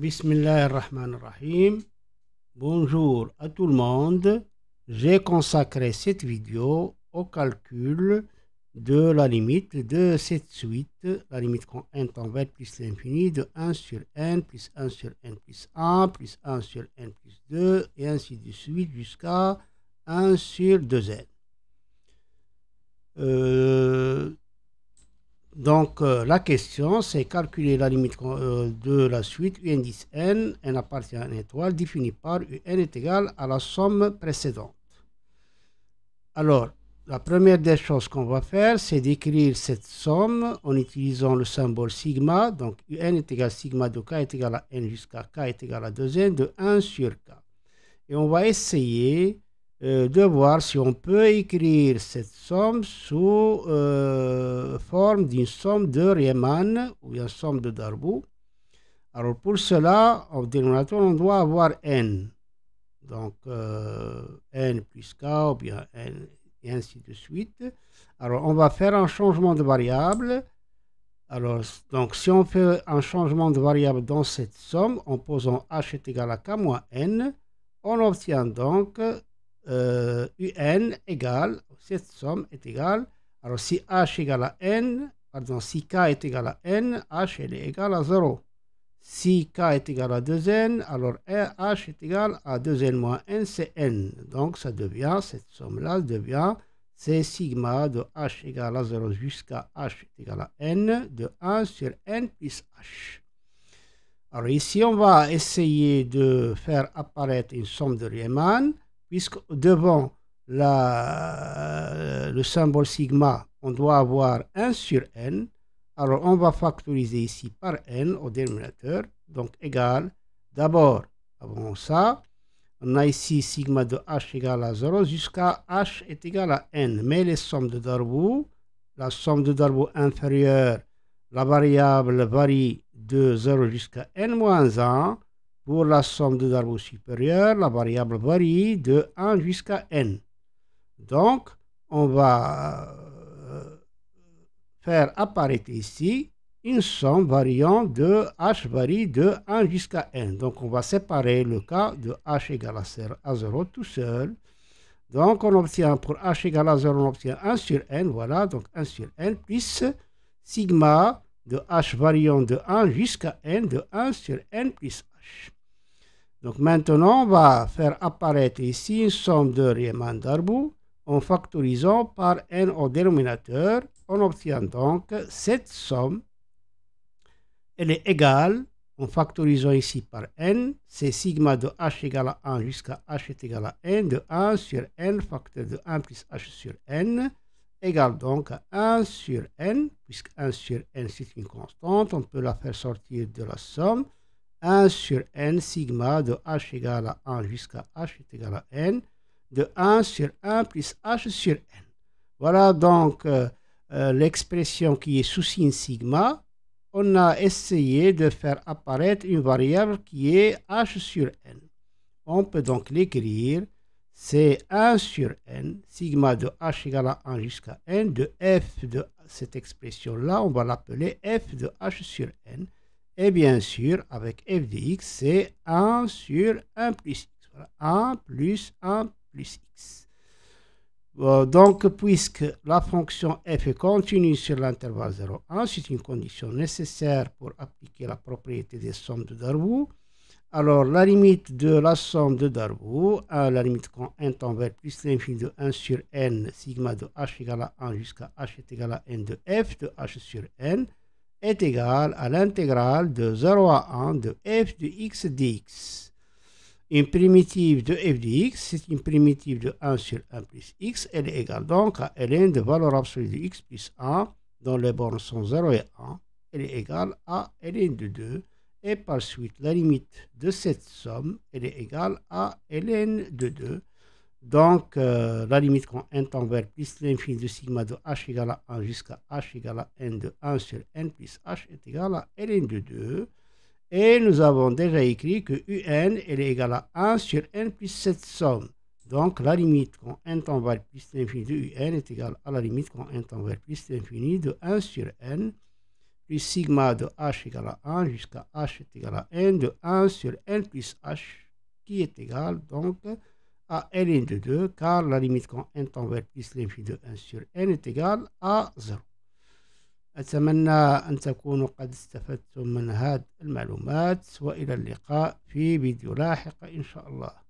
Bismillahirrahmanirrahim. Bonjour à tout le monde. J'ai consacré cette vidéo au calcul de la limite de cette suite, la limite quand n tend vers plus l'infini de 1 sur n plus 1 sur n plus 1 plus 1 sur n plus 2 et ainsi de suite jusqu'à 1 sur 2n. Donc, la question, c'est calculer la limite de la suite un indice n appartient à une étoile définie par un est égal à la somme précédente. Alors, la première des choses qu'on va faire, c'est d'écrire cette somme en utilisant le symbole sigma. Donc, un est égal à sigma de k est égal à n jusqu'à k est égal à 2n de 1 sur k. Et on va essayer de voir si on peut écrire cette somme sous forme d'une somme de Riemann ou une somme de Darboux. Alors pour cela, au dénominateur, on doit avoir n. Donc n plus k ou bien n et ainsi de suite. Alors on va faire un changement de variable. Alors donc si on fait un changement de variable dans cette somme en posant h est égal à k moins n, on obtient donc un égale, cette somme est égale, alors si h égale à n, pardon, si k est égal à n, h elle est égale à 0. Si k est égal à 2n, alors h est égal à 2n moins n, c'est n. Donc ça devient, cette somme-là devient, c'est sigma de h égale à 0 jusqu'à h est égal à n de 1 sur n plus h. Alors ici, on va essayer de faire apparaître une somme de Riemann, puisque devant le symbole sigma, on doit avoir 1 sur n. Alors, on va factoriser ici par n au dénominateur. Donc, égal, d'abord, avant ça, on a ici sigma de h égale à 0 jusqu'à h est égal à n. Mais les sommes de Darboux, la somme de Darboux inférieure, la variable varie de 0 jusqu'à n moins 1. Pour la somme de Darboux supérieure, la variable varie de 1 jusqu'à n. Donc, on va faire apparaître ici une somme variant de h varie de 1 jusqu'à n. Donc, on va séparer le cas de h égale à 0 tout seul. Donc, on obtient pour h égale à 0, on obtient 1 sur n. Voilà, donc 1 sur n plus sigma de h variant de 1 jusqu'à n de 1 sur n plus h. Donc maintenant, on va faire apparaître ici une somme de Riemann-Darboux en factorisant par n au dénominateur. On obtient donc cette somme. Elle est égale, en factorisant ici par n, c'est sigma de h égale à 1 jusqu'à h est égal à n de 1 sur n facteur de 1 plus h sur n égale donc à 1 sur n, puisque 1 sur n c'est une constante, on peut la faire sortir de la somme. 1 sur n sigma de h égale à 1 jusqu'à h est égal à n de 1 sur 1 plus h sur n. Voilà donc l'expression qui est sous signe sigma. On a essayé de faire apparaître une variable qui est h sur n. On peut donc l'écrire, c'est 1 sur n, sigma de h égale à 1 jusqu'à n de f de cette expression-là, on va l'appeler f de h sur n. Et bien sûr, avec f de x, c'est 1 sur 1 plus x. Voilà, 1 plus 1 plus x. Donc, puisque la fonction f est continue sur l'intervalle 0, 1, c'est une condition nécessaire pour appliquer la propriété des sommes de Darboux. Alors, la limite de la somme de Darboux, la limite quand n tend vers plus l'infini de 1 sur n, sigma de h égale à 1 jusqu'à h est égal à n de f de h sur n, est égal à l'intégrale de 0 à 1 de f de x dx. Une primitive de f de x, c'est une primitive de 1 sur 1 plus x. Elle est égale donc à ln de valeur absolue de x plus 1, dont les bornes sont 0 et 1. Elle est égale à ln de 2. Et par suite, la limite de cette somme, elle est égale à ln de 2. Donc, la limite quand n tend vers plus l'infini de sigma de h égale à 1 jusqu'à h égale à n de 1 sur n plus h est égale à ln de 2. Et nous avons déjà écrit que un elle est égale à 1 sur n plus cette somme. Donc, la limite quand n tend vers plus l'infini de un est égale à la limite quand n tend vers plus l'infini de 1 sur n. plus sigma de h égale à 1 jusqu'à h est égal à n de 1 sur n plus h qui est égal donc à ln de 2 car la limite quand n tend vers plus l'infini de 1 sur n est égale à 0. أتمنى أن تكونوا قد استفدتم من هذه المعلومات وإلى اللقاء في فيديو لاحق إن شاء الله.